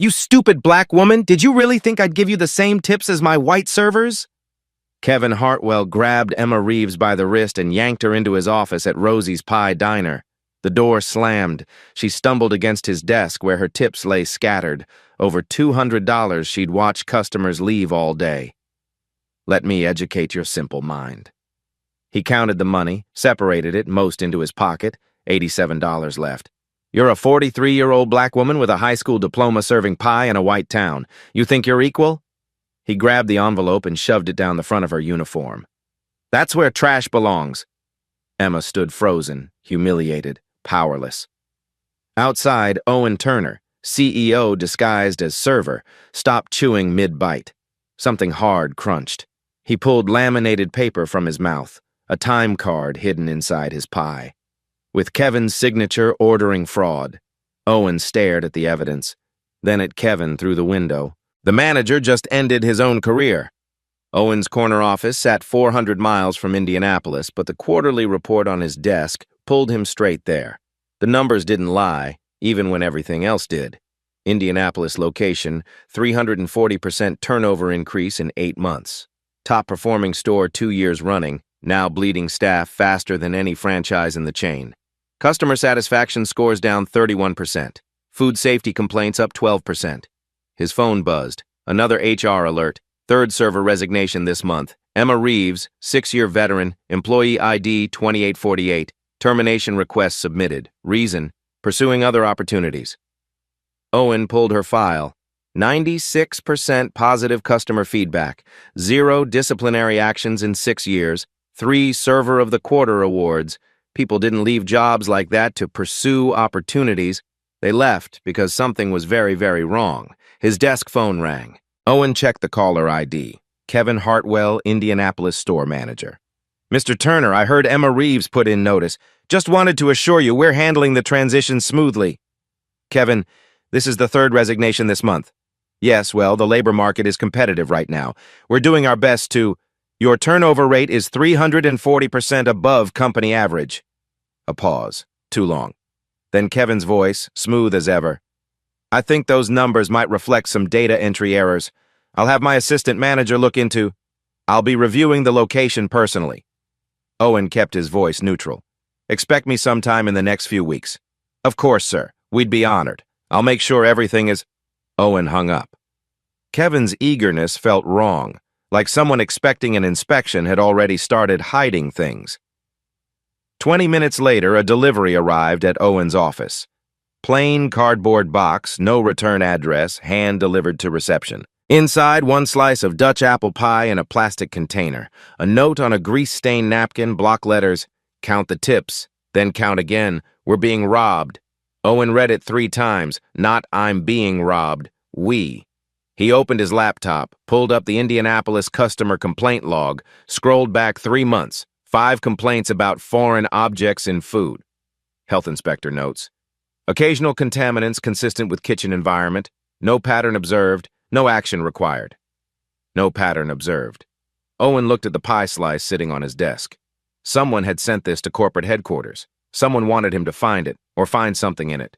You stupid black woman, did you really think I'd give you the same tips as my white servers? Kevin Hartwell grabbed Emma Reeves by the wrist and yanked her into his office at Rosie's Pie Diner. The door slammed. She stumbled against his desk where her tips lay scattered, over $200 she'd watched customers leave all day. Let me educate your simple mind. He counted the money, separated it, most into his pocket, $87 left. You're a 43-year-old black woman with a high school diploma serving pie in a white town. You think you're equal? He grabbed the envelope and shoved it down the front of her uniform. That's where trash belongs. Emma stood frozen, humiliated, powerless. Outside, Owen Turner, CEO disguised as server, stopped chewing mid-bite. Something hard crunched. He pulled laminated paper from his mouth, a time card hidden inside his pie. With Kevin's signature ordering fraud, Owen stared at the evidence, then at Kevin through the window. The manager just ended his own career. Owen's corner office sat 400 miles from Indianapolis, but the quarterly report on his desk pulled him straight there. The numbers didn't lie, even when everything else did. Indianapolis location, 340% turnover increase in 8 months. Top performing store 2 years running, now bleeding staff faster than any franchise in the chain. Customer satisfaction scores down 31%. Food safety complaints up 12%. His phone buzzed. Another HR alert. Third server resignation this month. Emma Reeves, 6-year veteran, employee ID 2848. Termination request submitted. Reason, pursuing other opportunities. Owen pulled her file. 96% positive customer feedback. 0 disciplinary actions in 6 years. 3 Server of the Quarter awards. People didn't leave jobs like that to pursue opportunities. They left because something was very, very wrong. His desk phone rang. Owen checked the caller ID. Kevin Hartwell, Indianapolis store manager. Mr. Turner, I heard Emma Reeves put in notice. Just wanted to assure you we're handling the transition smoothly. Kevin, this is the 3rd resignation this month. Yes, well, the labor market is competitive right now. We're doing our best to... Your turnover rate is 340% above company average. A pause. Too long. Then Kevin's voice, smooth as ever. I think those numbers might reflect some data entry errors. I'll have my assistant manager look into... I'll be reviewing the location personally. Owen kept his voice neutral. Expect me sometime in the next few weeks. Of course, sir. We'd be honored. I'll make sure everything is... Owen hung up. Kevin's eagerness felt wrong, like someone expecting an inspection had already started hiding things. 20 minutes later, a delivery arrived at Owen's office. Plain cardboard box, no return address, hand-delivered to reception. Inside, 1 slice of Dutch apple pie in a plastic container. A note on a grease-stained napkin, block letters, count the tips, then count again, we're being robbed. Owen read it 3 times, not I'm being robbed, we. He opened his laptop, pulled up the Indianapolis customer complaint log, scrolled back 3 months, 5 complaints about foreign objects in food. Health inspector notes. Occasional contaminants consistent with kitchen environment. No pattern observed. No action required. No pattern observed. Owen looked at the pie slice sitting on his desk. Someone had sent this to corporate headquarters. Someone wanted him to find it, or find something in it.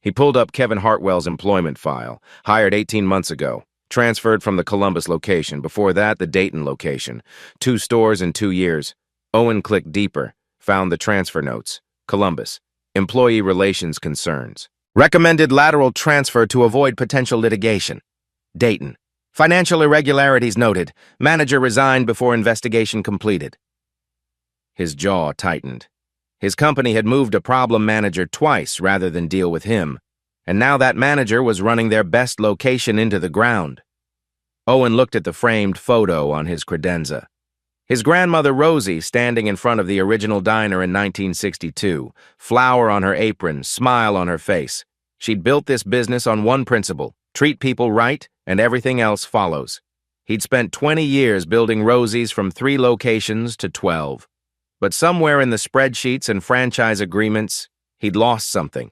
He pulled up Kevin Hartwell's employment file, hired 18 months ago, transferred from the Columbus location, before that the Dayton location. 2 stores in 2 years. Owen clicked deeper, found the transfer notes. Columbus. Employee relations concerns. Recommended lateral transfer to avoid potential litigation. Dayton. Financial irregularities noted. Manager resigned before investigation completed. His jaw tightened. His company had moved a problem manager twice rather than deal with him, and now that manager was running their best location into the ground. Owen looked at the framed photo on his credenza. His grandmother Rosie standing in front of the original diner in 1962, flower on her apron, smile on her face. She'd built this business on one principle: treat people right, and everything else follows. He'd spent 20 years building Rosie's from 3 locations to 12. But somewhere in the spreadsheets and franchise agreements, he'd lost something.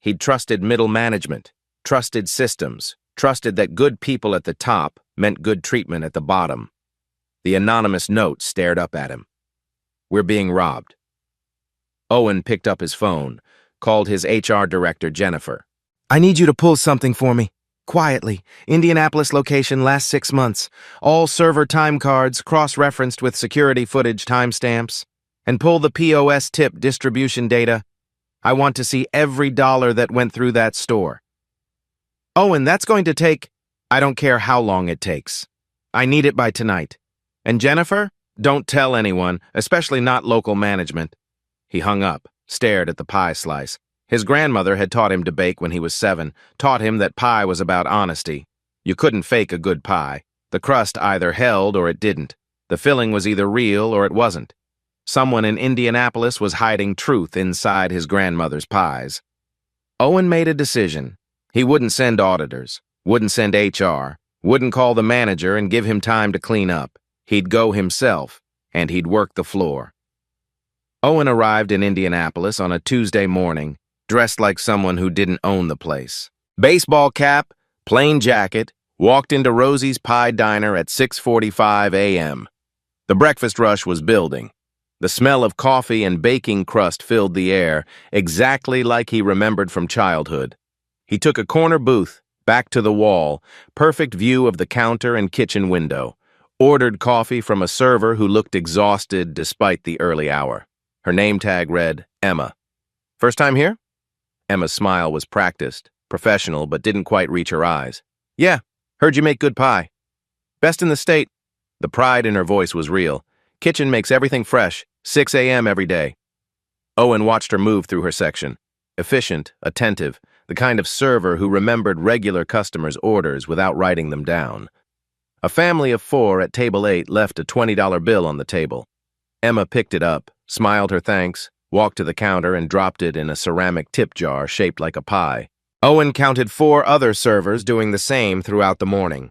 He'd trusted middle management, trusted systems, trusted that good people at the top meant good treatment at the bottom. The anonymous note stared up at him. We're being robbed. Owen picked up his phone, called his HR director, Jennifer. I need you to pull something for me. Quietly, Indianapolis location last 6 months. All server time cards cross-referenced with security footage timestamps. And pull the POS tip distribution data. I want to see every dollar that went through that store. Oh, and that's going to take... I don't care how long it takes. I need it by tonight. And Jennifer, don't tell anyone, especially not local management. He hung up, stared at the pie slice. His grandmother had taught him to bake when he was 7, taught him that pie was about honesty. You couldn't fake a good pie. The crust either held or it didn't. The filling was either real or it wasn't. Someone in Indianapolis was hiding truth inside his grandmother's pies. Owen made a decision. He wouldn't send auditors, wouldn't send HR, wouldn't call the manager and give him time to clean up. He'd go himself, and he'd work the floor. Owen arrived in Indianapolis on a Tuesday morning, dressed like someone who didn't own the place. Baseball cap, plain jacket, walked into Rosie's Pie Diner at 6:45 a.m. The breakfast rush was building. The smell of coffee and baking crust filled the air, exactly like he remembered from childhood. He took a corner booth, back to the wall, perfect view of the counter and kitchen window, ordered coffee from a server who looked exhausted despite the early hour. Her name tag read, Emma. First time here? Emma's smile was practiced, professional, but didn't quite reach her eyes. Yeah, heard you make good pie. Best in the state. The pride in her voice was real. Kitchen makes everything fresh, 6 a.m. every day. Owen watched her move through her section. Efficient, attentive, the kind of server who remembered regular customers' orders without writing them down. A family of 4 at table 8 left a $20 bill on the table. Emma picked it up, smiled her thanks, walked to the counter and dropped it in a ceramic tip jar shaped like a pie. Owen counted 4 other servers doing the same throughout the morning.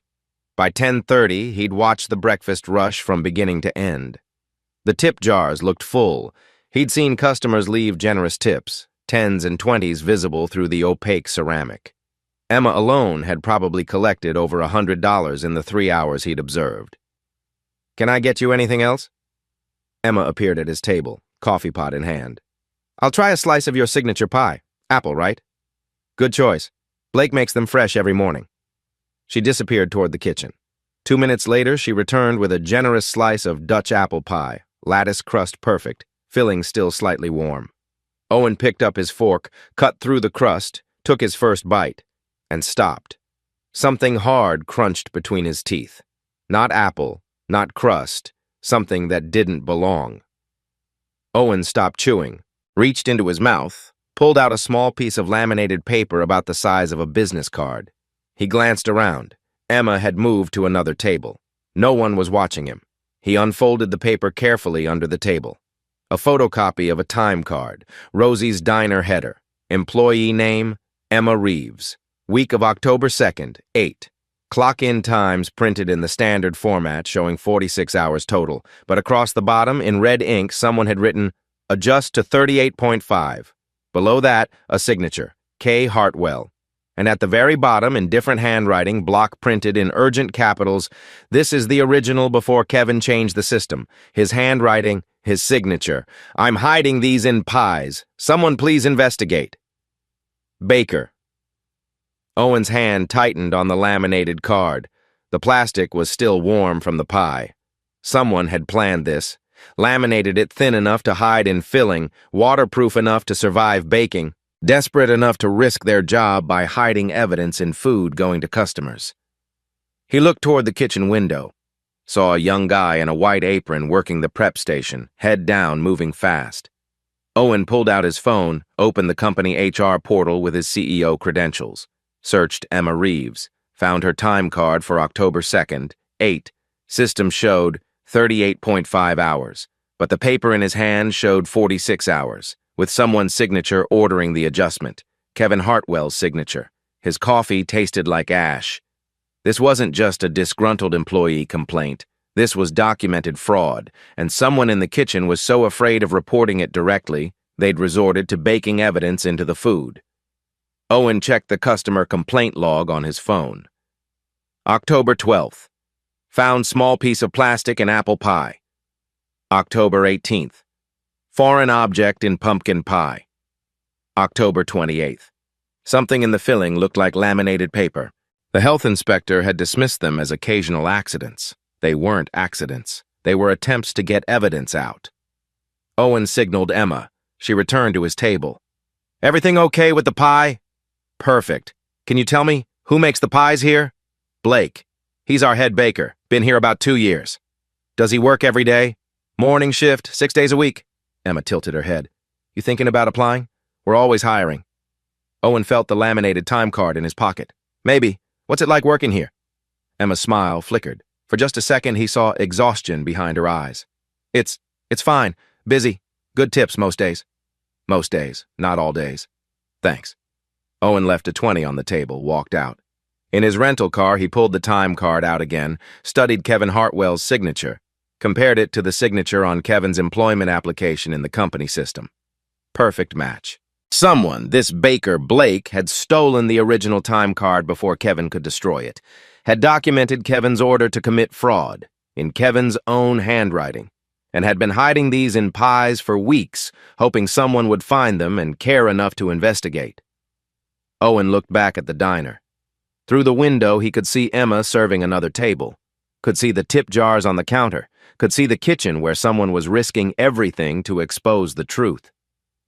By 10:30, he'd watched the breakfast rush from beginning to end. The tip jars looked full. He'd seen customers leave generous tips, 10s and 20s visible through the opaque ceramic. Emma alone had probably collected over $100 in the 3 hours he'd observed. Can I get you anything else? Emma appeared at his table, coffee pot in hand. I'll try a slice of your signature pie. Apple, right? Good choice. Blake makes them fresh every morning. She disappeared toward the kitchen. 2 minutes later, she returned with a generous slice of Dutch apple pie, lattice crust perfect, filling still slightly warm. Owen picked up his fork, cut through the crust, took his first bite, and stopped. Something hard crunched between his teeth. Not apple, not crust, something that didn't belong. Owen stopped chewing, reached into his mouth, pulled out a small piece of laminated paper about the size of a business card. He glanced around. Emma had moved to another table. No one was watching him. He unfolded the paper carefully under the table. A photocopy of a time card, Rosie's Diner header, employee name, Emma Reeves, week of October 2nd, 8. Clock-in times printed in the standard format showing 46 hours total, but across the bottom, in red ink, someone had written, adjust to 38.5. Below that, a signature, K. Hartwell. And at the very bottom, in different handwriting, block printed in urgent capitals, this is the original before Kevin changed the system. His handwriting, his signature. I'm hiding these in pies. Someone please investigate. Baker. Owen's hand tightened on the laminated card. The plastic was still warm from the pie. Someone had planned this, laminated it thin enough to hide in filling, waterproof enough to survive baking, desperate enough to risk their job by hiding evidence in food going to customers. He looked toward the kitchen window, saw a young guy in a white apron working the prep station, head down, moving fast. Owen pulled out his phone, opened the company HR portal with his CEO credentials, searched Emma Reeves, found her time card for October 2nd, 8. System showed 38.5 hours, but the paper in his hand showed 46 hours, with someone's signature ordering the adjustment, Kevin Hartwell's signature. His coffee tasted like ash. This wasn't just a disgruntled employee complaint. This was documented fraud, and someone in the kitchen was so afraid of reporting it directly, they'd resorted to baking evidence into the food. Owen checked the customer complaint log on his phone. October 12th. Found small piece of plastic in apple pie. October 18th. Foreign object in pumpkin pie. October 28th. Something in the filling looked like laminated paper. The health inspector had dismissed them as occasional accidents. They weren't accidents. They were attempts to get evidence out. Owen signaled Emma. She returned to his table. "Everything okay with the pie?" "Perfect. Can you tell me, who makes the pies here?" "Blake. He's our head baker. Been here about 2 years." "Does he work every day?" "Morning shift, 6 days a week." Emma tilted her head. "You thinking about applying? We're always hiring." Owen felt the laminated time card in his pocket. "Maybe. What's it like working here?" Emma's smile flickered. For just a second, he saw exhaustion behind her eyes. It's fine. Busy. Good tips most days." "Most days, not all days." "Thanks." Owen left a 20 on the table, walked out. In his rental car, he pulled the time card out again, studied Kevin Hartwell's signature, compared it to the signature on Kevin's employment application in the company system. Perfect match. Someone, this baker Blake, had stolen the original time card before Kevin could destroy it, had documented Kevin's order to commit fraud in Kevin's own handwriting, and had been hiding these in pies for weeks, hoping someone would find them and care enough to investigate. Owen looked back at the diner. Through the window, he could see Emma serving another table, could see the tip jars on the counter, could see the kitchen where someone was risking everything to expose the truth.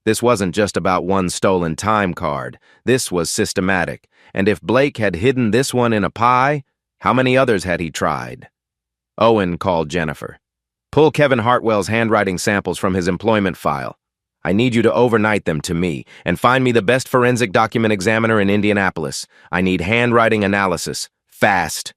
This wasn't just about one stolen time card. This was systematic, and if Blake had hidden this one in a pie, how many others had he tried? Owen called Jennifer. "Pull Kevin Hartwell's handwriting samples from his employment file. I need you to overnight them to me, and find me the best forensic document examiner in Indianapolis. I need handwriting analysis. Fast."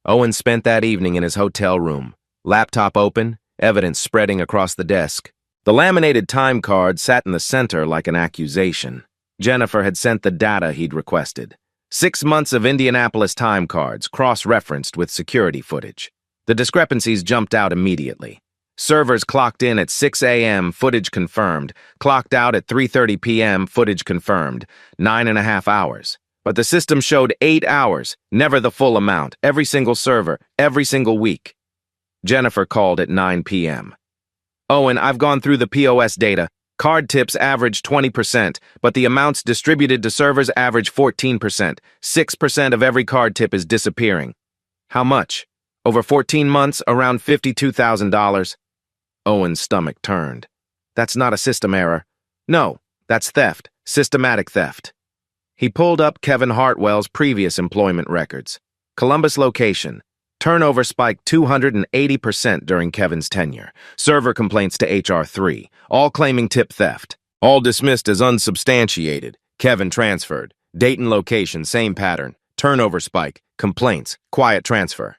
Owen spent that evening in his hotel room, laptop open, evidence spreading across the desk. The laminated time card sat in the center like an accusation. Jennifer had sent the data he'd requested. 6 months of Indianapolis time cards, cross-referenced with security footage. The discrepancies jumped out immediately. Servers clocked in at 6 a.m., footage confirmed. Clocked out at 3:30 p.m., footage confirmed. 9.5 hours. But the system showed 8 hours, never the full amount, every single server, every single week. Jennifer called at 9 p.m. "Owen, I've gone through the POS data. Card tips average 20%, but the amounts distributed to servers average 14%. 6% of every card tip is disappearing." "How much?" "Over 14 months, around $52,000. Owen's stomach turned. "That's not a system error." "No, that's theft, systematic theft." He pulled up Kevin Hartwell's previous employment records. Columbus location. Turnover spiked 280% during Kevin's tenure. Server complaints to HR3, all claiming tip theft. All dismissed as unsubstantiated. Kevin transferred. Date and location, same pattern. Turnover spike. Complaints. Quiet transfer.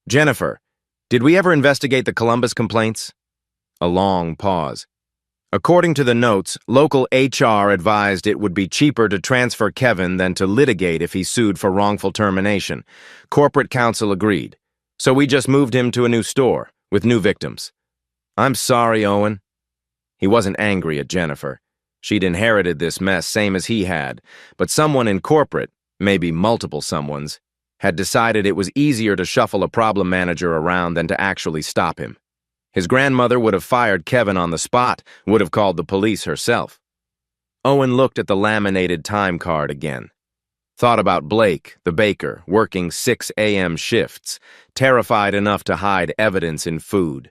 "Jennifer, did we ever investigate the Columbus complaints?" A long pause. According to the notes, local HR advised it would be cheaper to transfer Kevin than to litigate if he sued for wrongful termination. Corporate counsel agreed. So we just moved him to a new store, with new victims. "I'm sorry, Owen." He wasn't angry at Jennifer. She'd inherited this mess same as he had, but someone in corporate, maybe multiple someones, had decided it was easier to shuffle a problem manager around than to actually stop him. His grandmother would have fired Kevin on the spot, would have called the police herself. Owen looked at the laminated time card again. Thought about Blake, the baker, working 6 a.m. shifts, terrified enough to hide evidence in food.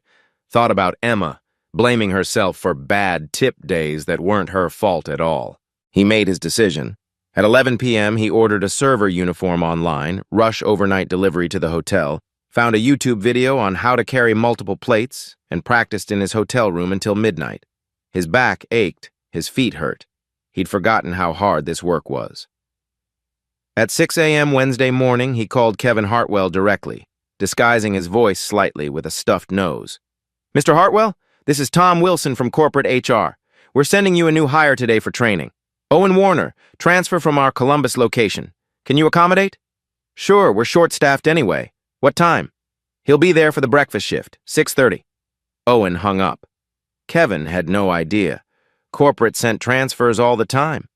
Thought about Emma, blaming herself for bad tip days that weren't her fault at all. He made his decision. At 11 p.m., he ordered a server uniform online, rush overnight delivery to the hotel, found a YouTube video on how to carry multiple plates, and practiced in his hotel room until midnight. His back ached, his feet hurt. He'd forgotten how hard this work was. At 6 a.m. Wednesday morning, he called Kevin Hartwell directly, disguising his voice slightly with a stuffed nose. "Mr. Hartwell, this is Tom Wilson from corporate HR. We're sending you a new hire today for training. Owen Warner, transfer from our Columbus location. Can you accommodate?" "Sure, we're short-staffed anyway. What time?" "He'll be there for the breakfast shift, 6:30. Owen hung up. Kevin had no idea. Corporate sent transfers all the time.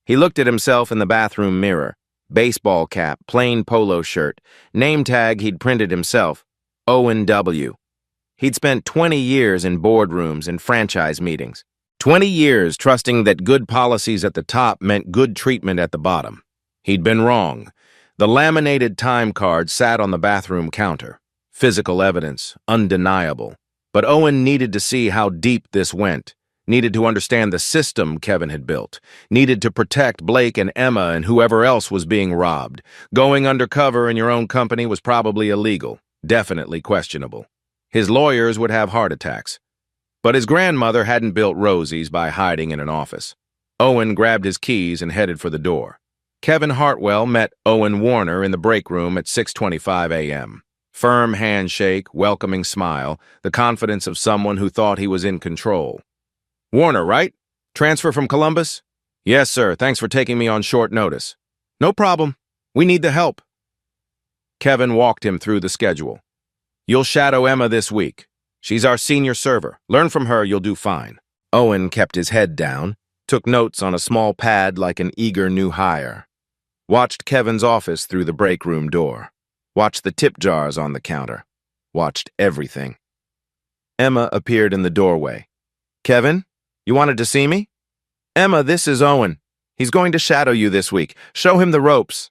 He looked at himself in the bathroom mirror. Baseball cap, plain polo shirt, name tag he'd printed himself, Owen W. He'd spent 20 years in boardrooms and franchise meetings. 20 years trusting that good policies at the top meant good treatment at the bottom. He'd been wrong. The laminated time card sat on the bathroom counter. Physical evidence, undeniable. But Owen needed to see how deep this went, needed to understand the system Kevin had built, needed to protect Blake and Emma and whoever else was being robbed. Going undercover in your own company was probably illegal, definitely questionable. His lawyers would have heart attacks. But his grandmother hadn't built Rosie's by hiding in an office. Owen grabbed his keys and headed for the door. Kevin Hartwell met Owen Warner in the break room at 6:25 a.m. Firm handshake, welcoming smile, the confidence of someone who thought he was in control. "Warner, right? Transfer from Columbus?" "Yes, sir. Thanks for taking me on short notice." "No problem. We need the help." Kevin walked him through the schedule. "You'll shadow Emma this week. She's our senior server. Learn from her, you'll do fine." Owen kept his head down, took notes on a small pad like an eager new hire. Watched Kevin's office through the break room door. Watched the tip jars on the counter. Watched everything. Emma appeared in the doorway. "Kevin, you wanted to see me?" "Emma, this is Owen. He's going to shadow you this week. Show him the ropes."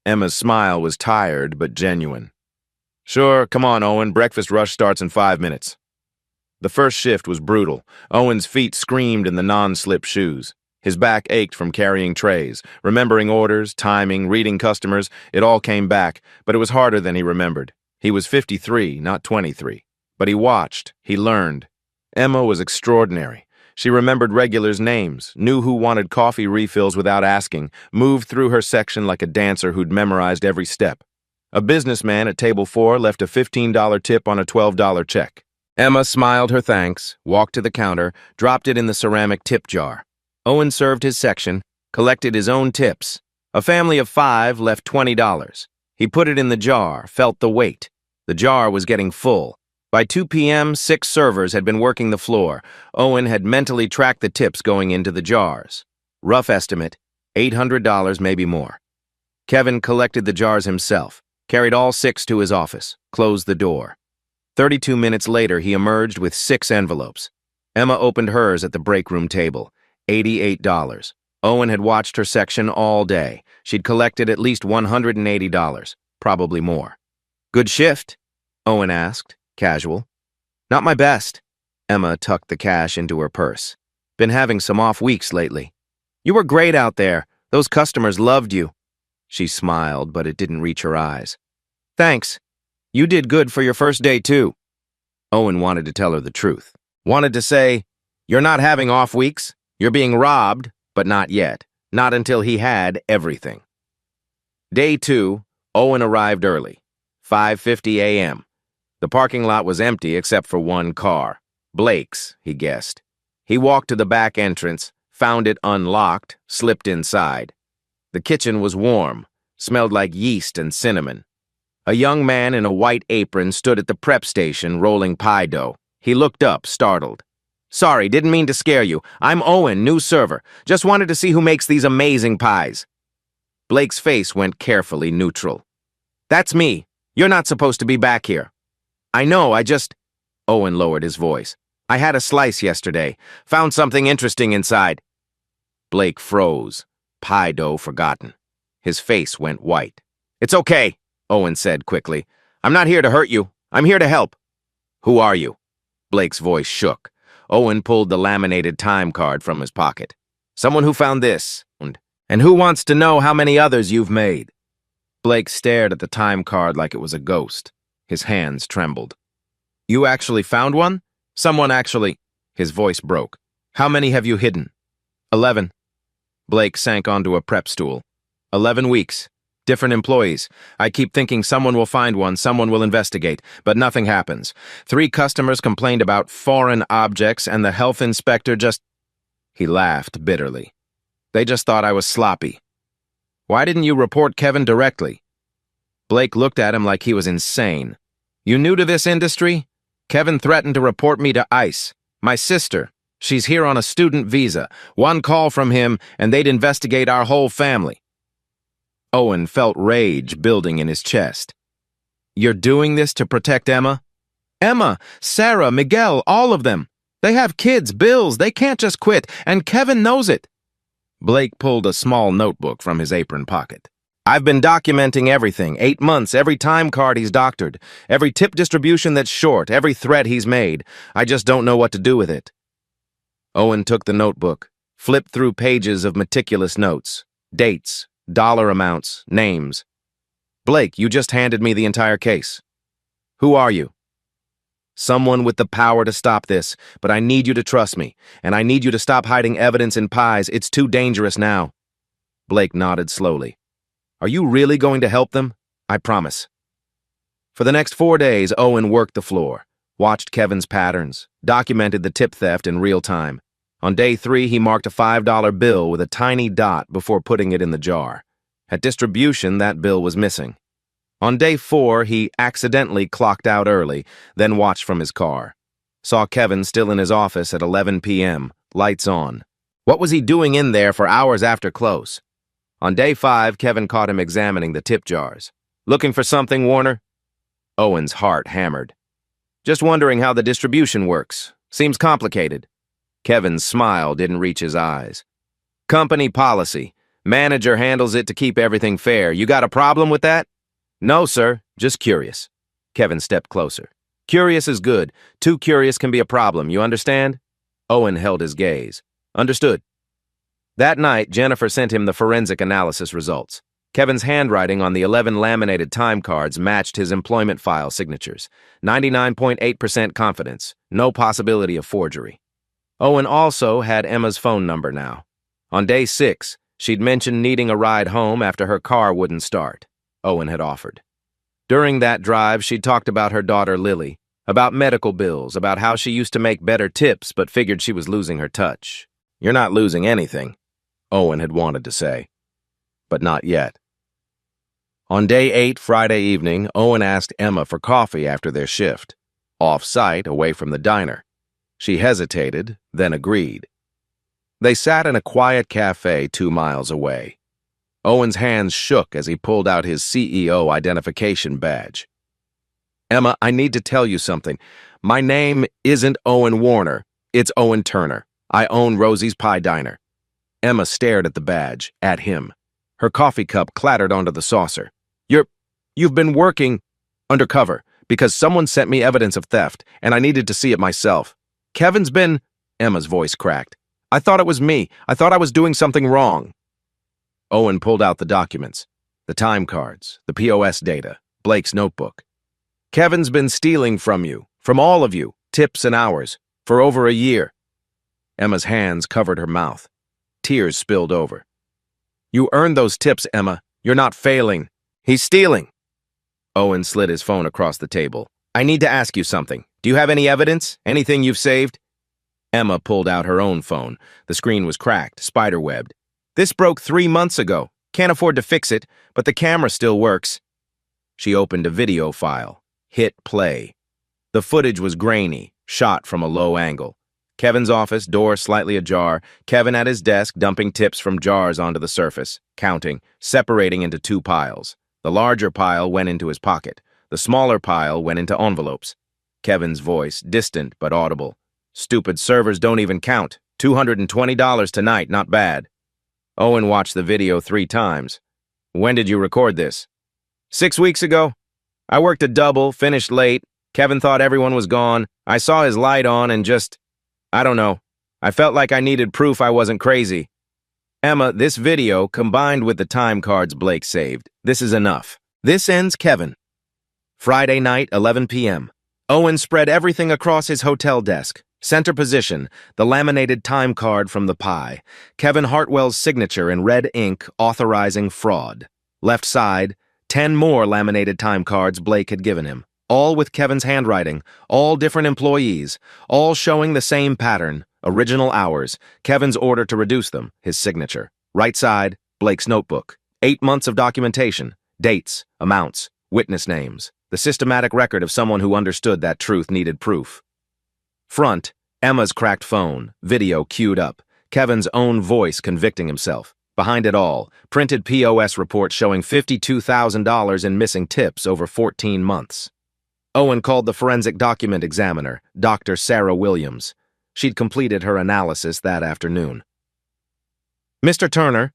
Emma's smile was tired but genuine. "Sure, come on, Owen. Breakfast rush starts in 5 minutes." The first shift was brutal. Owen's feet screamed in the non-slip shoes. His back ached from carrying trays. Remembering orders, timing, reading customers, it all came back, but it was harder than he remembered. He was 53, not 23. But he watched, he learned. Emma was extraordinary. She remembered regulars' names, knew who wanted coffee refills without asking, moved through her section like a dancer who'd memorized every step. A businessman at table 4 left a $15 tip on a $12 check. Emma smiled her thanks, walked to the counter, dropped it in the ceramic tip jar. Owen served his section, collected his own tips. A family of 5 left $20. He put it in the jar, felt the weight. The jar was getting full. By 2 p.m., 6 servers had been working the floor. Owen had mentally tracked the tips going into the jars. Rough estimate, $800, maybe more. Kevin collected the jars himself, carried all 6 to his office, closed the door. 32 minutes later, he emerged with 6 envelopes. Emma opened hers at the break room table, $88. Owen had watched her section all day. She'd collected at least $180, probably more. "Good shift?" Owen asked, casual. "Not my best." Emma tucked the cash into her purse. "Been having some off weeks lately." "You were great out there. Those customers loved you." She smiled, but it didn't reach her eyes. "Thanks. You did good for your first day, too." Owen wanted to tell her the truth. Wanted to say, "You're not having off weeks. You're being robbed, but not yet. Not until he had everything." Day 2, Owen arrived early, 5:50 a.m. The parking lot was empty except for one car. Blake's, he guessed. He walked to the back entrance, found it unlocked, slipped inside. The kitchen was warm, smelled like yeast and cinnamon. A young man in a white apron stood at the prep station rolling pie dough. He looked up, startled. "Sorry, didn't mean to scare you. I'm Owen, new server. Just wanted to see who makes these amazing pies." Blake's face went carefully neutral. "That's me. You're not supposed to be back here." "I know, Owen lowered his voice. "I had a slice yesterday. Found something interesting inside." Blake froze, pie dough forgotten. His face went white. "It's okay," Owen said quickly. "I'm not here to hurt you. I'm here to help." "Who are you?" Blake's voice shook. Owen pulled the laminated time card from his pocket. "Someone who found this. And who wants to know how many others you've made?" Blake stared at the time card like it was a ghost. His hands trembled. "You actually found one? Someone actually—" His voice broke. "How many have you hidden?" 11. Blake sank onto a prep stool. 11 weeks. Different employees. I keep thinking someone will find one, someone will investigate, but nothing happens. 3 customers complained about foreign objects, and the health inspector just—" He laughed bitterly. "They just thought I was sloppy." "Why didn't you report Kevin directly?" Blake looked at him like he was insane. "You new to this industry? Kevin threatened to report me to ICE. My sister, she's here on a student visa. One call from him, and they'd investigate our whole family." Owen felt rage building in his chest. "You're doing this to protect Emma?" "Emma, Sarah, Miguel, all of them. They have kids, bills, they can't just quit, and Kevin knows it." Blake pulled a small notebook from his apron pocket. I've been documenting everything, 8 months, every time card he's doctored, every tip distribution that's short, every threat he's made. I just don't know what to do with it. Owen took the notebook, flipped through pages of meticulous notes, dates, dollar amounts, names. Blake, you just handed me the entire case. Who are you? Someone with the power to stop this, but I need you to trust me, and I need you to stop hiding evidence in pies. It's too dangerous now. Blake nodded slowly. Are you really going to help them? I promise. For the next 4 days, Owen worked the floor, watched Kevin's patterns, documented the tip theft in real time. On day 3, he marked a $5 bill with a tiny dot before putting it in the jar. At distribution, that bill was missing. On day 4, he accidentally clocked out early, then watched from his car. Saw Kevin still in his office at 11 p.m., lights on. What was he doing in there for hours after close? On day 5, Kevin caught him examining the tip jars. Looking for something, Warner? Owen's heart hammered. Just wondering how the distribution works. Seems complicated. Kevin's smile didn't reach his eyes. Company policy. Manager handles it to keep everything fair. You got a problem with that? No, sir. Just curious. Kevin stepped closer. Curious is good. Too curious can be a problem, you understand? Owen held his gaze. Understood. That night, Jennifer sent him the forensic analysis results. Kevin's handwriting on the 11 laminated time cards matched his employment file signatures. 99.8% confidence. No possibility of forgery. Owen also had Emma's phone number now. On day 6, she'd mentioned needing a ride home after her car wouldn't start. Owen had offered. During that drive, she'd talked about her daughter Lily, about medical bills, about how she used to make better tips but figured she was losing her touch. You're not losing anything, Owen had wanted to say. But not yet. On day 8, Friday evening, Owen asked Emma for coffee after their shift, off-site, away from the diner. She hesitated, then agreed. They sat in a quiet cafe 2 miles away. Owen's hands shook as he pulled out his CEO identification badge. Emma, I need to tell you something. My name isn't Owen Warner. It's Owen Turner. I own Rosie's Pie Diner. Emma stared at the badge, at him. Her coffee cup clattered onto the saucer. You've been working undercover because someone sent me evidence of theft, and I needed to see it myself. Kevin's been... Emma's voice cracked. I thought it was me. I thought I was doing something wrong. Owen pulled out the documents, the time cards, the POS data, Blake's notebook. Kevin's been stealing from you, from all of you, tips and hours, for over a year. Emma's hands covered her mouth. Tears spilled over. You earned those tips, Emma. You're not failing. He's stealing. Owen slid his phone across the table. I need to ask you something. Do you have any evidence? Anything you've saved? Emma pulled out her own phone. The screen was cracked, spiderwebbed. This broke 3 months ago. Can't afford to fix it, but the camera still works. She opened a video file. Hit play. The footage was grainy, shot from a low angle. Kevin's office, door slightly ajar, Kevin at his desk dumping tips from jars onto the surface, counting, separating into 2 piles. The larger pile went into his pocket. The smaller pile went into envelopes. Kevin's voice, distant but audible. Stupid servers don't even count. $220 tonight, not bad. Owen watched the video 3 times. When did you record this? 6 weeks ago. I worked a double, finished late. Kevin thought everyone was gone. I saw his light on and just... I don't know. I felt like I needed proof I wasn't crazy. Emma, this video, combined with the time cards Blake saved, this is enough. This ends Kevin. Friday night, 11 p.m. Owen spread everything across his hotel desk. Center position, the laminated time card from the pie. Kevin Hartwell's signature in red ink authorizing fraud. Left side, 10 more laminated time cards Blake had given him. All with Kevin's handwriting, all different employees, all showing the same pattern, original hours, Kevin's order to reduce them, his signature. Right side, Blake's notebook. 8 months of documentation, dates, amounts, witness names, the systematic record of someone who understood that truth needed proof. Front, Emma's cracked phone, video queued up, Kevin's own voice convicting himself. Behind it all, printed POS report showing $52,000 in missing tips over 14 months. Owen called the forensic document examiner, Dr. Sarah Williams. She'd completed her analysis that afternoon. Mr. Turner,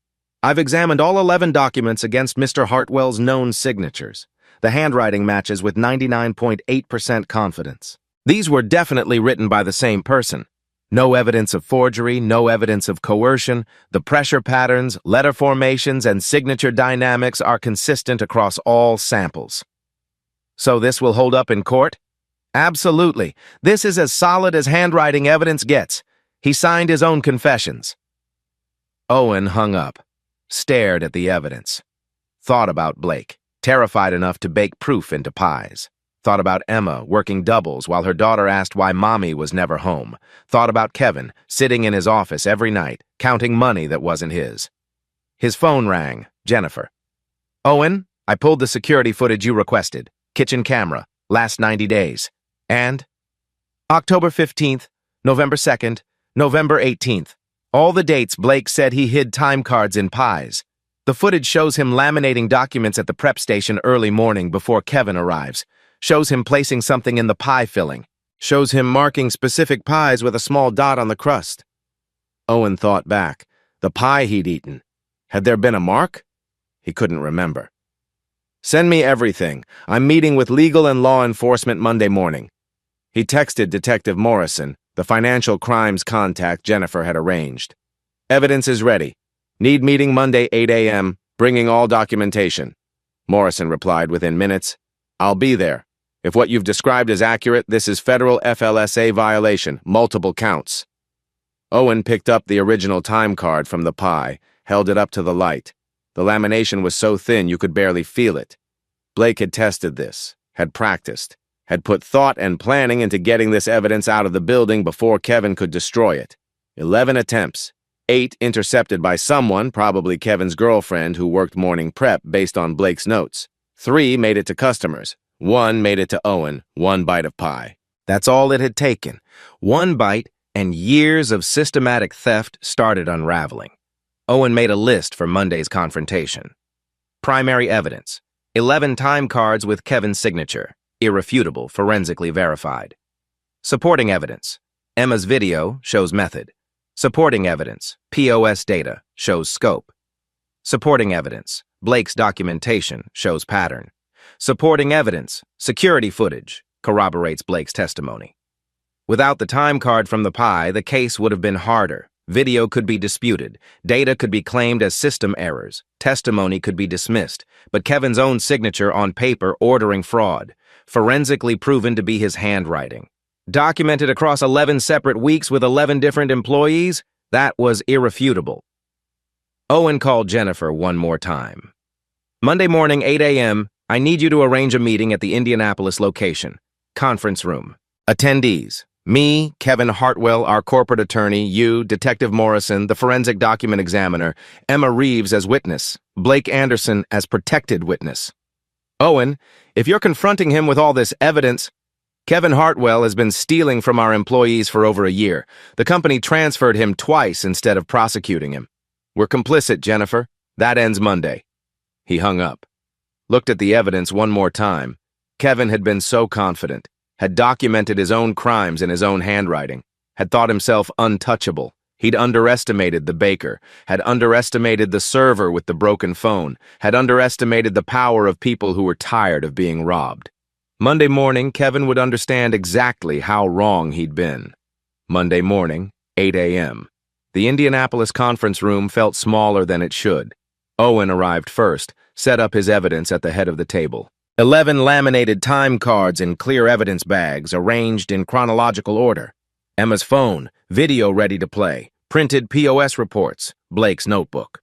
I've examined all 11 documents against Mr. Hartwell's known signatures. The handwriting matches with 99.8% confidence. These were definitely written by the same person. No evidence of forgery, no evidence of coercion. The pressure patterns, letter formations, and signature dynamics are consistent across all samples. So this will hold up in court? Absolutely. This is as solid as handwriting evidence gets. He signed his own confessions. Owen hung up, stared at the evidence, thought about Blake, terrified enough to bake proof into pies. Thought about Emma working doubles while her daughter asked why Mommy was never home. Thought about Kevin sitting in his office every night, counting money that wasn't his. His phone rang. Jennifer. Owen, I pulled the security footage you requested. Kitchen camera. Last 90 days. And? October 15th, November 2nd, November 18th. All the dates Blake said he hid time cards in pies. The footage shows him laminating documents at the prep station early morning before Kevin arrives. Shows him placing something in the pie filling. Shows him marking specific pies with a small dot on the crust. Owen thought back. The pie he'd eaten. Had there been a mark? He couldn't remember. Send me everything. I'm meeting with legal and law enforcement Monday morning. He texted Detective Morrison, the financial crimes contact Jennifer had arranged. Evidence is ready. Need meeting Monday 8 a.m., bringing all documentation. Morrison replied within minutes. I'll be there. If what you've described is accurate, this is federal FLSA violation, multiple counts. Owen picked up the original time card from the pie, held it up to the light. The lamination was so thin you could barely feel it. Blake had tested this, had practiced, had put thought and planning into getting this evidence out of the building before Kevin could destroy it. 11 attempts, 8 intercepted by someone, probably Kevin's girlfriend who worked morning prep based on Blake's notes. 3 made it to customers. 1 made it to Owen, 1 bite of pie. That's all it had taken. 1 bite, and years of systematic theft started unraveling. Owen made a list for Monday's confrontation. Primary evidence: 11 time cards with Kevin's signature, irrefutable, forensically verified. Supporting evidence: Emma's video shows method. Supporting evidence: POS data shows scope. Supporting evidence: Blake's documentation shows pattern. Supporting evidence: security footage corroborates Blake's testimony. Without the time card from the pie, the case would have been harder. Video could be disputed, data could be claimed as system errors, testimony could be dismissed, but Kevin's own signature on paper ordering fraud, forensically proven to be his handwriting, documented across 11 separate weeks with 11 different employees, that was irrefutable. Owen called Jennifer one more time. Monday morning, 8 a.m., I need you to arrange a meeting at the Indianapolis location. Conference room. Attendees: me, Kevin Hartwell, our corporate attorney, you, Detective Morrison, the forensic document examiner, Emma Reeves as witness, Blake Anderson as protected witness. Owen, if you're confronting him with all this evidence, Kevin Hartwell has been stealing from our employees for over a year. The company transferred him twice instead of prosecuting him. We're complicit, Jennifer. That ends Monday. He hung up. Looked at the evidence one more time. Kevin had been so confident, had documented his own crimes in his own handwriting, had thought himself untouchable. He'd underestimated the baker, had underestimated the server with the broken phone, had underestimated the power of people who were tired of being robbed. Monday morning, Kevin would understand exactly how wrong he'd been. Monday morning, 8 a.m. The Indianapolis conference room felt smaller than it should. Owen arrived first, set up his evidence at the head of the table. 11 laminated time cards in clear evidence bags arranged in chronological order. Emma's phone, video ready to play, printed POS reports, Blake's notebook.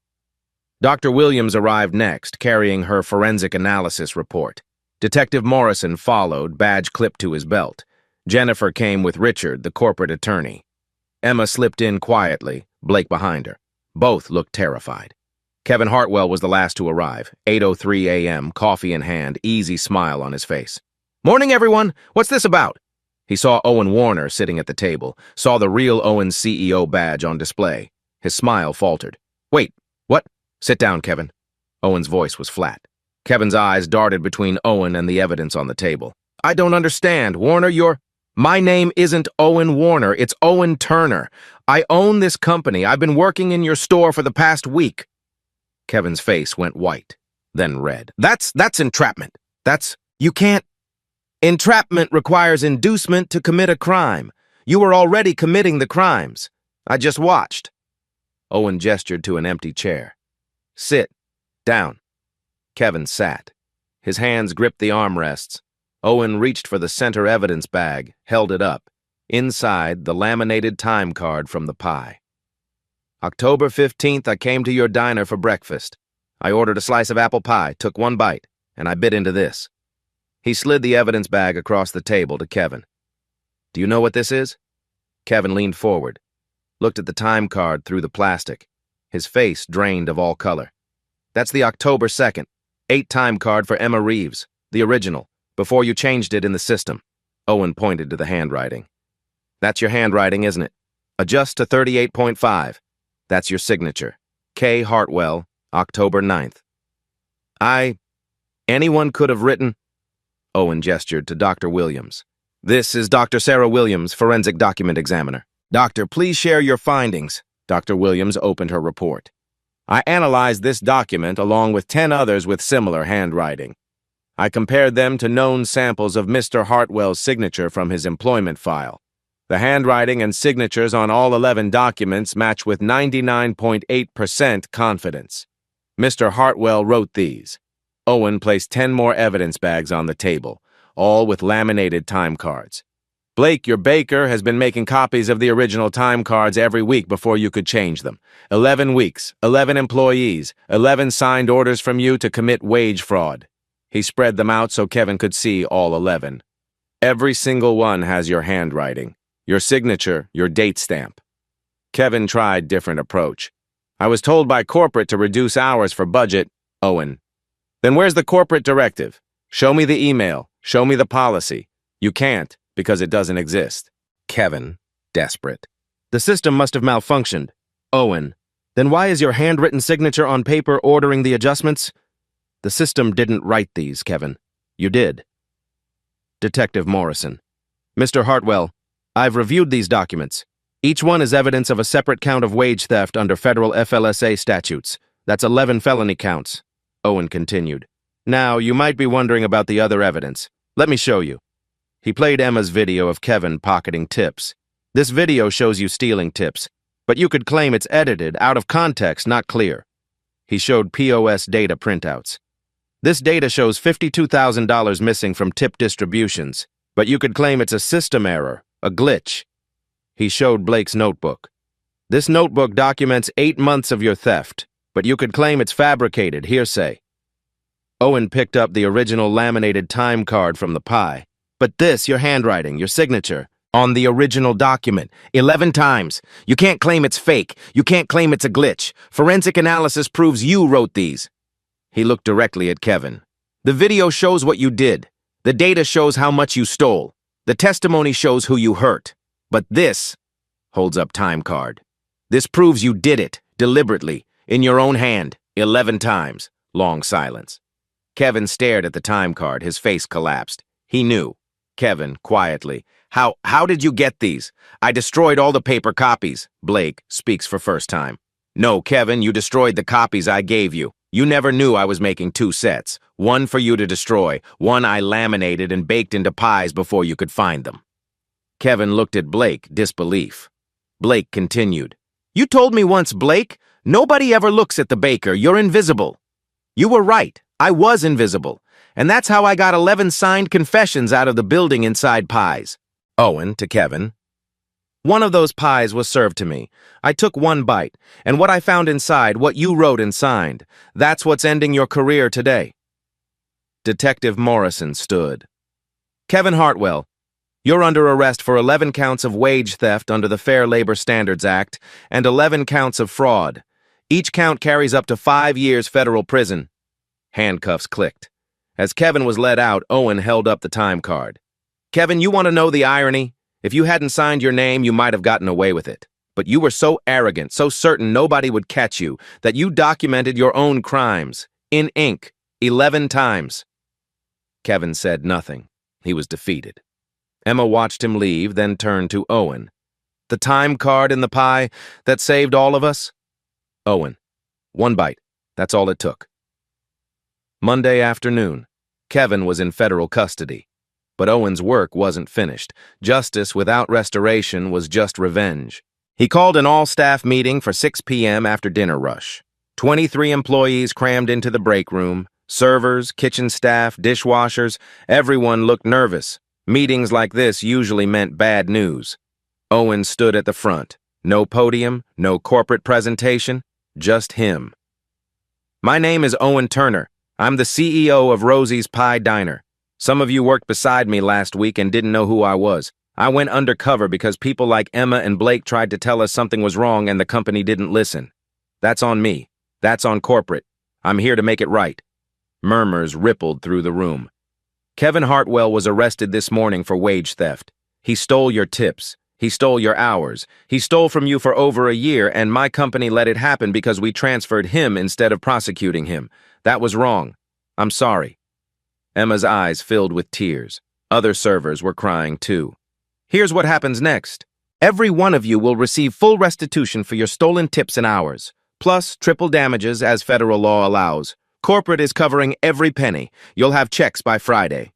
Dr. Williams arrived next, carrying her forensic analysis report. Detective Morrison followed, badge clipped to his belt. Jennifer came with Richard, the corporate attorney. Emma slipped in quietly, Blake behind her. Both looked terrified. Kevin Hartwell was the last to arrive, 8:03 a.m., coffee in hand, easy smile on his face. Morning, everyone! What's this about? He saw Owen Warner sitting at the table, saw the real Owen CEO badge on display. His smile faltered. Wait, what? Sit down, Kevin. Owen's voice was flat. Kevin's eyes darted between Owen and the evidence on the table. I don't understand. Warner, My name isn't Owen Warner, it's Owen Turner. I own this company. I've been working in your store for the past week. Kevin's face went white, then red. That's entrapment. You can't. Entrapment requires inducement to commit a crime. You were already committing the crimes. I just watched. Owen gestured to an empty chair. Sit. Down. Kevin sat. His hands gripped the armrests. Owen reached for the center evidence bag, held it up. Inside, the laminated time card from the pie. October 15th, I came to your diner for breakfast. I ordered a slice of apple pie, took one bite, and I bit into this. He slid the evidence bag across the table to Kevin. Do you know what this is? Kevin leaned forward, looked at the time card through the plastic. His face drained of all color. That's the October 2nd, 8 time card for Emma Reeves, the original, before you changed it in the system. Owen pointed to the handwriting. That's your handwriting, isn't it? Adjust to 38.5. That's your signature. K. Hartwell, October 9th. Anyone could have written... Owen gestured to Dr. Williams. This is Dr. Sarah Williams, Forensic Document Examiner. Doctor, please share your findings. Dr. Williams opened her report. I analyzed this document along with 10 others with similar handwriting. I compared them to known samples of Mr. Hartwell's signature from his employment file. The handwriting and signatures on all 11 documents match with 99.8% confidence. Mr. Hartwell wrote these. Owen placed 10 more evidence bags on the table, all with laminated time cards. Blake, your baker, has been making copies of the original time cards every week before you could change them. 11 weeks, 11 employees, 11 signed orders from you to commit wage fraud. He spread them out so Kevin could see all 11. Every single one has your handwriting, your signature, your date stamp. Kevin tried different approach. I was told by corporate to reduce hours for budget. Owen. Then where's the corporate directive? Show me the email. Show me the policy. You can't, because it doesn't exist. Kevin, desperate. The system must have malfunctioned. Owen. Then why is your handwritten signature on paper ordering the adjustments? The system didn't write these, Kevin. You did. Detective Morrison. Mr. Hartwell, I've reviewed these documents. Each one is evidence of a separate count of wage theft under federal FLSA statutes. That's 11 felony counts. Owen continued. Now, you might be wondering about the other evidence. Let me show you. He played Emma's video of Kevin pocketing tips. This video shows you stealing tips, but you could claim it's edited, out of context, not clear. He showed POS data printouts. This data shows $52,000 missing from tip distributions, but you could claim it's a system error, a glitch. He showed Blake's notebook. This notebook documents 8 months of your theft, but you could claim it's fabricated, hearsay. Owen picked up the original laminated time card from the pie. But this, your handwriting, your signature, on the original document, 11 times. You can't claim it's fake. You can't claim it's a glitch. Forensic analysis proves you wrote these. He looked directly at Kevin. The video shows what you did. The data shows how much you stole. The testimony shows who you hurt. But this holds up time card. This proves you did it, deliberately, in your own hand, 11 times. Long silence. Kevin stared at the time card, his face collapsed. He knew. Kevin, quietly. How did you get these? I destroyed all the paper copies. Blake speaks for first time. No, Kevin, you destroyed the copies I gave you. You never knew I was making 2 sets. One for you to destroy, one I laminated and baked into pies before you could find them. Kevin looked at Blake, disbelief. Blake continued. You told me once, Blake, nobody ever looks at the baker. You're invisible. You were right. I was invisible. And that's how I got 11 signed confessions out of the building inside pies. Owen, to Kevin. One of those pies was served to me. I took one bite, and what I found inside, what you wrote and signed, that's what's ending your career today. Detective Morrison stood. Kevin Hartwell, you're under arrest for 11 counts of wage theft under the Fair Labor Standards Act and 11 counts of fraud. Each count carries up to 5 years federal prison. Handcuffs clicked. As Kevin was let out, Owen held up the time card. Kevin, you want to know the irony? If you hadn't signed your name, you might have gotten away with it. But you were so arrogant, so certain nobody would catch you, that you documented your own crimes, in ink, 11 times. Kevin said nothing. He was defeated. Emma watched him leave, then turned to Owen. The time card in the pie that saved all of us? Owen, one bite. That's all it took. Monday afternoon. Kevin was in federal custody. But Owen's work wasn't finished. Justice without restoration was just revenge. He called an all-staff meeting for 6 p.m. after dinner rush. 23 employees crammed into the break room. Servers, kitchen staff, dishwashers, everyone looked nervous. Meetings like this usually meant bad news. Owen stood at the front. No podium, no corporate presentation, just him. My name is Owen Turner. I'm the CEO of Rosie's Pie Diner. Some of you worked beside me last week and didn't know who I was. I went undercover because people like Emma and Blake tried to tell us something was wrong and the company didn't listen. That's on me. That's on corporate. I'm here to make it right. Murmurs rippled through the room. Kevin Hartwell was arrested this morning for wage theft. He stole your tips. He stole your hours. He stole from you for over a year, and my company let it happen because we transferred him instead of prosecuting him. That was wrong. I'm sorry. Emma's eyes filled with tears. Other servers were crying too. Here's what happens next. Every one of you will receive full restitution for your stolen tips and hours, plus triple damages as federal law allows. Corporate is covering every penny. You'll have checks by Friday.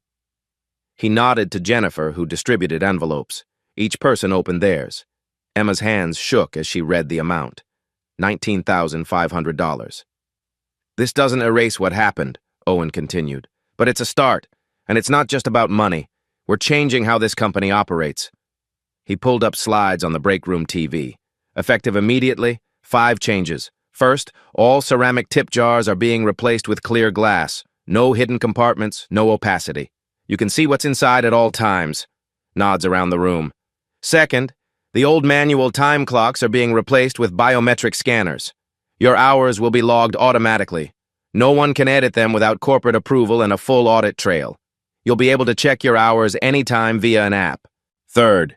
He nodded to Jennifer, who distributed envelopes. Each person opened theirs. Emma's hands shook as she read the amount. $19,500. This doesn't erase what happened, Owen continued. But it's a start, and it's not just about money. We're changing how this company operates. He pulled up slides on the break room TV. Effective immediately, 5 changes. First, all ceramic tip jars are being replaced with clear glass. No hidden compartments, no opacity. You can see what's inside at all times. Nods around the room. Second, the old manual time clocks are being replaced with biometric scanners. Your hours will be logged automatically. No one can edit them without corporate approval and a full audit trail. You'll be able to check your hours anytime via an app. Third,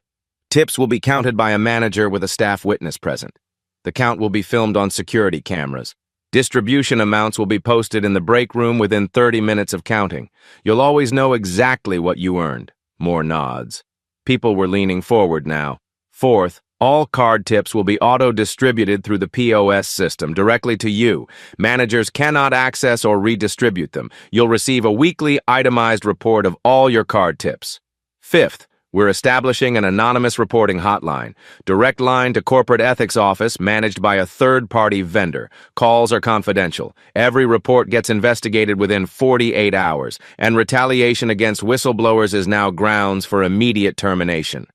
tips will be counted by a manager with a staff witness present. The count will be filmed on security cameras. Distribution amounts will be posted in the break room within 30 minutes of counting. You'll always know exactly what you earned. More nods. People were leaning forward now. Fourth, all card tips will be auto-distributed through the POS system directly to you. Managers cannot access or redistribute them. You'll receive a weekly itemized report of all your card tips. Fifth, we're establishing an anonymous reporting hotline. Direct line to corporate ethics office managed by a third-party vendor. Calls are confidential. Every report gets investigated within 48 hours, and retaliation against whistleblowers is now grounds for immediate termination.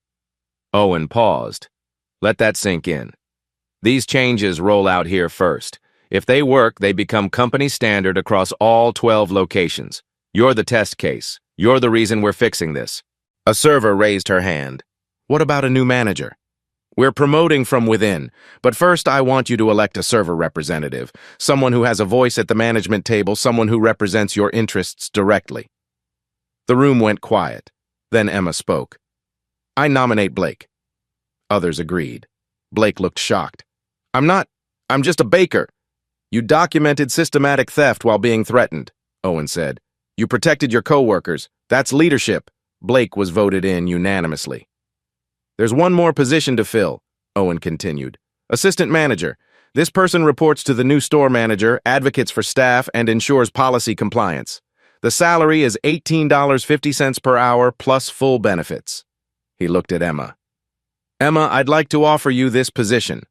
Owen paused. Let that sink in. These changes roll out here first. If they work, they become company standard across all 12 locations. You're the test case. You're the reason we're fixing this. A server raised her hand. What about a new manager? We're promoting from within, but first I want you to elect a server representative, someone who has a voice at the management table, someone who represents your interests directly. The room went quiet. Then Emma spoke. I nominate Blake. Others agreed. Blake looked shocked. I'm just a baker. You documented systematic theft while being threatened, Owen said. You protected your coworkers. That's leadership. Blake was voted in unanimously. There's one more position to fill, Owen continued. Assistant manager. This person reports to the new store manager, advocates for staff, and ensures policy compliance. The salary is $18.50 per hour plus full benefits. He looked at Emma. Emma, I'd like to offer you this position.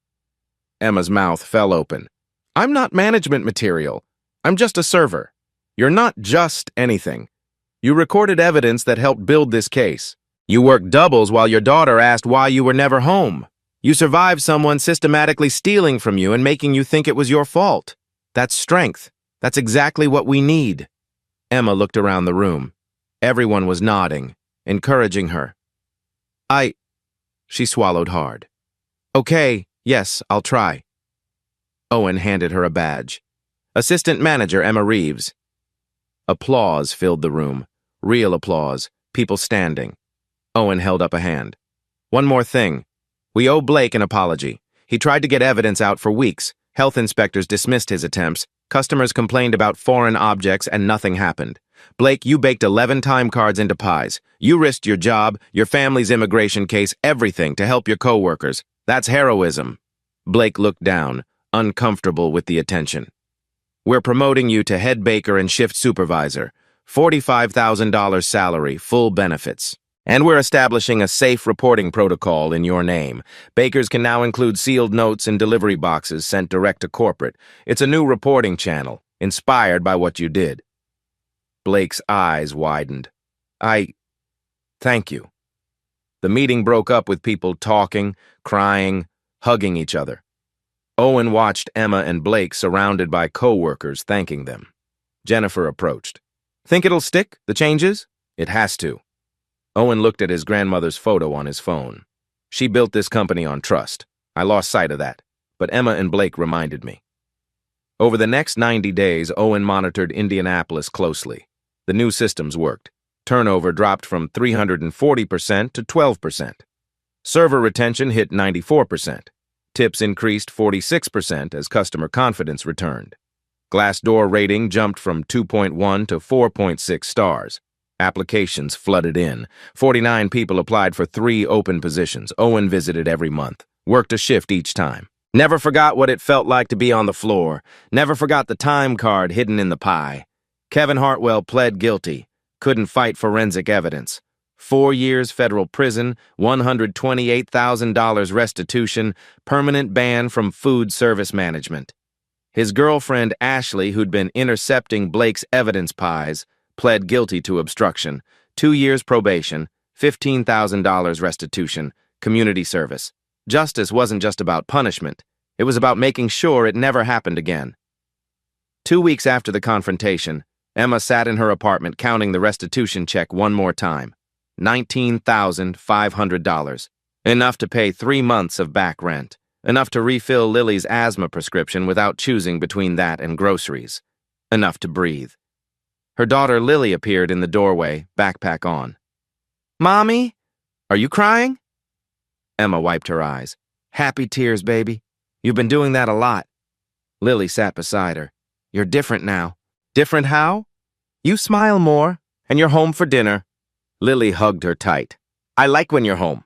Emma's mouth fell open. I'm not management material. I'm just a server. You're not just anything. You recorded evidence that helped build this case. You worked doubles while your daughter asked why you were never home. You survived someone systematically stealing from you and making you think it was your fault. That's strength. That's exactly what we need. Emma looked around the room. Everyone was nodding, encouraging her. She swallowed hard. Okay, yes, I'll try. Owen handed her a badge. Assistant Manager Emma Reeves. Applause filled the room. Real applause. People standing. Owen held up a hand. One more thing. We owe Blake an apology. He tried to get evidence out for weeks. Health inspectors dismissed his attempts. Customers complained about foreign objects and nothing happened. Blake, you baked 11 time cards into pies. You risked your job, your family's immigration case, everything to help your coworkers. That's heroism. Blake looked down, uncomfortable with the attention. We're promoting you to head baker and shift supervisor. $45,000 salary, full benefits. And we're establishing a safe reporting protocol in your name. Bakers can now include sealed notes in delivery boxes sent direct to corporate. It's a new reporting channel, inspired by what you did. Blake's eyes widened. Thank you. The meeting broke up with people talking, crying, hugging each other. Owen watched Emma and Blake surrounded by co-workers thanking them. Jennifer approached. Think it'll stick, the changes? It has to. Owen looked at his grandmother's photo on his phone. She built this company on trust. I lost sight of that, but Emma and Blake reminded me. Over the next 90 days, Owen monitored Indianapolis closely. The new systems worked. Turnover dropped from 340% to 12%. Server retention hit 94%. Tips increased 46% as customer confidence returned. Glassdoor rating jumped from 2.1 to 4.6 stars. Applications flooded in. 49 people applied for 3 open positions. Owen visited every month, worked a shift each time. Never forgot what it felt like to be on the floor. Never forgot the time card hidden in the pie. Kevin Hartwell pled guilty. Couldn't fight forensic evidence. 4 years federal prison, $128,000 restitution, permanent ban from food service management. His girlfriend, Ashley, who'd been intercepting Blake's evidence pies, pled guilty to obstruction, 2 years probation, $15,000 restitution, community service. Justice wasn't just about punishment. It was about making sure it never happened again. 2 weeks after the confrontation, Emma sat in her apartment counting the restitution check one more time. $19,500. Enough to pay 3 months of back rent. Enough to refill Lily's asthma prescription without choosing between that and groceries. Enough to breathe. Her daughter Lily appeared in the doorway, backpack on. Mommy, are you crying? Emma wiped her eyes. Happy tears, baby. You've been doing that a lot. Lily sat beside her. You're different now. Different how? You smile more, and you're home for dinner. Lily hugged her tight. I like when you're home.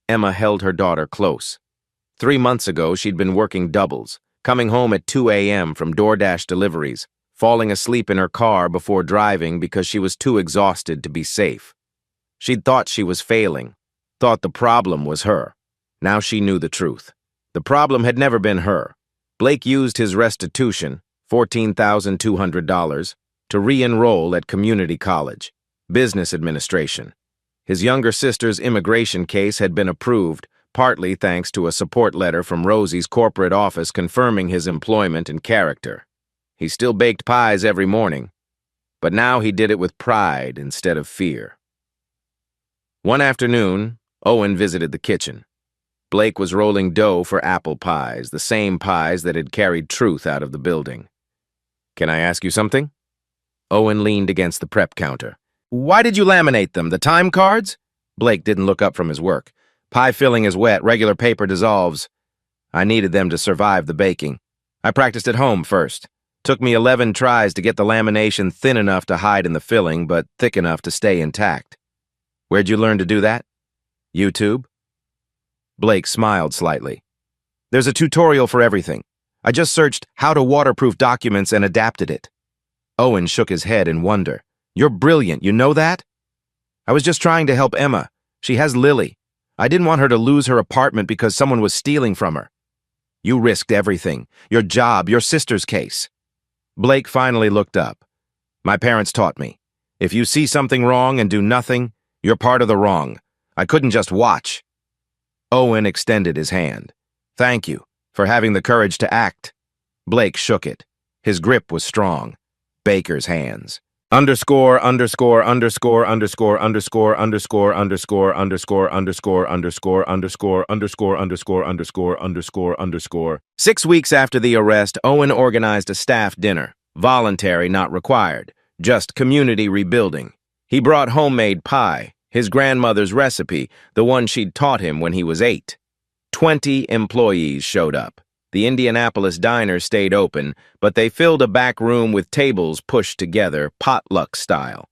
Emma held her daughter close. 3 months ago, she'd been working doubles, coming home at 2 a.m. from DoorDash deliveries, falling asleep in her car before driving because she was too exhausted to be safe. She'd thought she was failing, thought the problem was her. Now she knew the truth. The problem had never been her. Blake used his restitution, $14,200, to re-enroll at community college, business administration. His younger sister's immigration case had been approved, partly thanks to a support letter from Rosie's corporate office confirming his employment and character. He still baked pies every morning, but now he did it with pride instead of fear. One afternoon, Owen visited the kitchen. Blake was rolling dough for apple pies, the same pies that had carried truth out of the building. Can I ask you something? Owen leaned against the prep counter. Why did you laminate them, the time cards? Blake didn't look up from his work. Pie filling is wet, regular paper dissolves. I needed them to survive the baking. I practiced at home first. Took me 11 tries to get the lamination thin enough to hide in the filling, but thick enough to stay intact. Where'd you learn to do that? YouTube? Blake smiled slightly. There's a tutorial for everything. I just searched how to waterproof documents and adapted it. Owen shook his head in wonder. You're brilliant, you know that? I was just trying to help Emma. She has Lily. I didn't want her to lose her apartment because someone was stealing from her. You risked everything. Your job, your sister's case. Blake finally looked up. My parents taught me. If you see something wrong and do nothing, you're part of the wrong. I couldn't just watch. Owen extended his hand. Thank you for having the courage to act. Blake shook it. His grip was strong. Baker's hands. Underscore, underscore, underscore, underscore, underscore, underscore, underscore, underscore, underscore, underscore, underscore, underscore, underscore, underscore, underscore, underscore. 6 weeks after the arrest, Owen organized a staff dinner. Voluntary, not required. Just community rebuilding. He brought homemade pie, his grandmother's recipe, the one she'd taught him when he was 8. 20 employees showed up. The Indianapolis diner stayed open, but they filled a back room with tables pushed together, potluck style.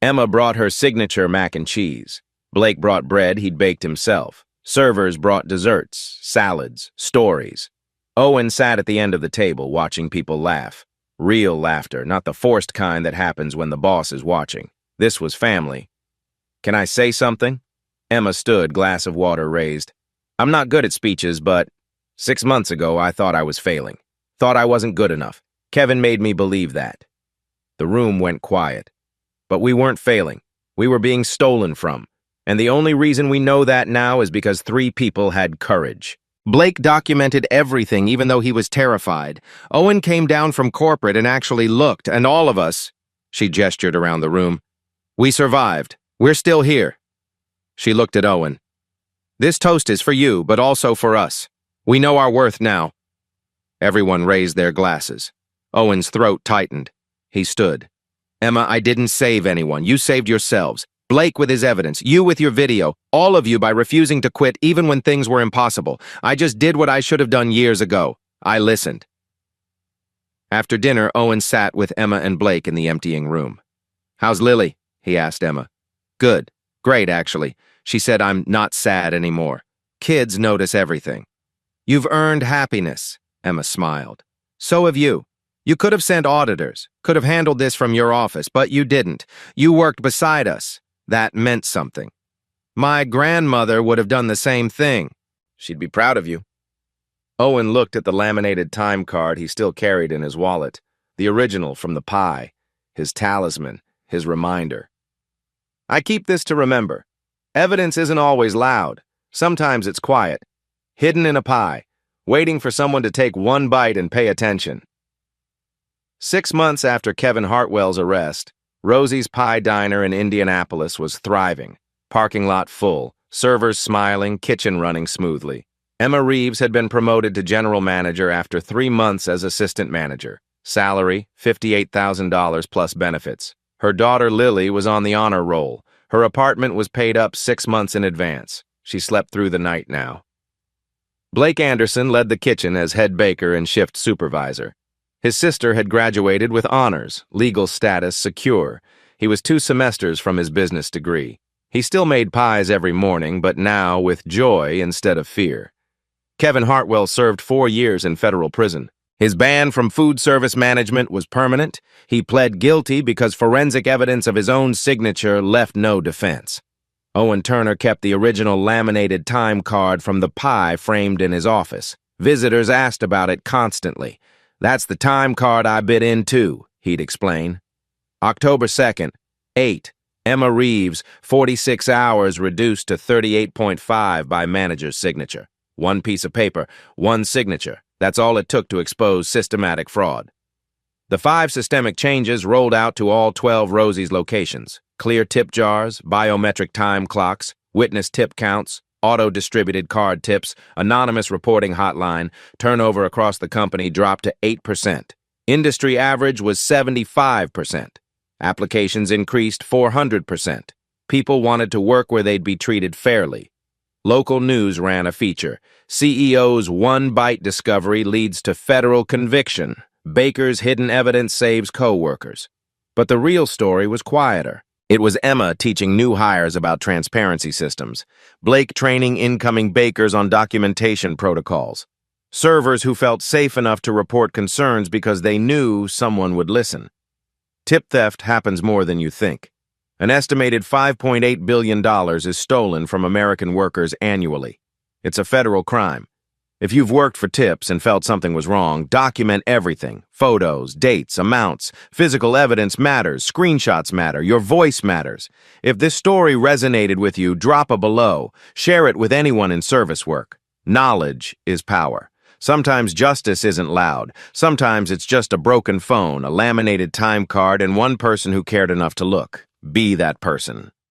Emma brought her signature mac and cheese. Blake brought bread he'd baked himself. Servers brought desserts, salads, stories. Owen sat at the end of the table, watching people laugh. Real laughter, not the forced kind that happens when the boss is watching. This was family. Can I say something? Emma stood, glass of water raised. I'm not good at speeches, but 6 months ago I thought I was failing. Thought I wasn't good enough. Kevin made me believe that. The room went quiet. But we weren't failing. We were being stolen from. And the only reason we know that now is because 3 people had courage. Blake documented everything, even though he was terrified. Owen came down from corporate and actually looked, and all of us, she gestured around the room, we survived. We're still here. She looked at Owen. This toast is for you, but also for us. We know our worth now. Everyone raised their glasses. Owen's throat tightened. He stood. Emma, I didn't save anyone. You saved yourselves. Blake with his evidence, you with your video, all of you by refusing to quit even when things were impossible. I just did what I should have done years ago. I listened. After dinner, Owen sat with Emma and Blake in the emptying room. How's Lily? He asked Emma. Good. Great, actually. She said, I'm not sad anymore. Kids notice everything. You've earned happiness, Emma smiled. So have you. You could have sent auditors, could have handled this from your office, but you didn't. You worked beside us. That meant something. My grandmother would have done the same thing. She'd be proud of you. Owen looked at the laminated time card he still carried in his wallet, the original from the pie, his talisman, his reminder. I keep this to remember. Evidence isn't always loud. Sometimes it's quiet, hidden in a pie, waiting for someone to take one bite and pay attention. 6 months after Kevin Hartwell's arrest, Rosie's Pie Diner in Indianapolis was thriving. Parking lot full, servers smiling, kitchen running smoothly. Emma Reeves had been promoted to general manager after 3 months as assistant manager. Salary, $58,000 plus benefits. Her daughter Lily was on the honor roll. Her apartment was paid up 6 months in advance. She slept through the night now. Blake Anderson led the kitchen as head baker and shift supervisor. His sister had graduated with honors, legal status secure. He was 2 semesters from his business degree. He still made pies every morning, but now with joy instead of fear. Kevin Hartwell served 4 years in federal prison. His ban from food service management was permanent. He pled guilty because forensic evidence of his own signature left no defense. Owen Turner kept the original laminated time card from the pie framed in his office. Visitors asked about it constantly. That's the time card I bit into, he'd explain. October 2nd, 8. Emma Reeves, 46 hours reduced to 38.5 by manager's signature. 1 piece of paper, 1 signature. That's all it took to expose systematic fraud. The 5 systemic changes rolled out to all 12 Rosie's locations. Clear tip jars, biometric time clocks, witness tip counts, auto-distributed card tips, anonymous reporting hotline, turnover across the company dropped to 8%. Industry average was 75%. Applications increased 400%. People wanted to work where they'd be treated fairly. Local news ran a feature. CEO's one-bite discovery leads to federal conviction. Baker's hidden evidence saves co-workers. But the real story was quieter. It was Emma teaching new hires about transparency systems, Blake training incoming bakers on documentation protocols, servers who felt safe enough to report concerns because they knew someone would listen. Tip theft happens more than you think. An estimated $5.8 billion is stolen from American workers annually. It's a federal crime. If you've worked for tips and felt something was wrong, document everything. Photos, dates, amounts. Physical evidence matters. Screenshots matter. Your voice matters. If this story resonated with you, drop a below. Share it with anyone in service work. Knowledge is power. Sometimes justice isn't loud. Sometimes it's just a broken phone, a laminated time card, and one person who cared enough to look. Be that person.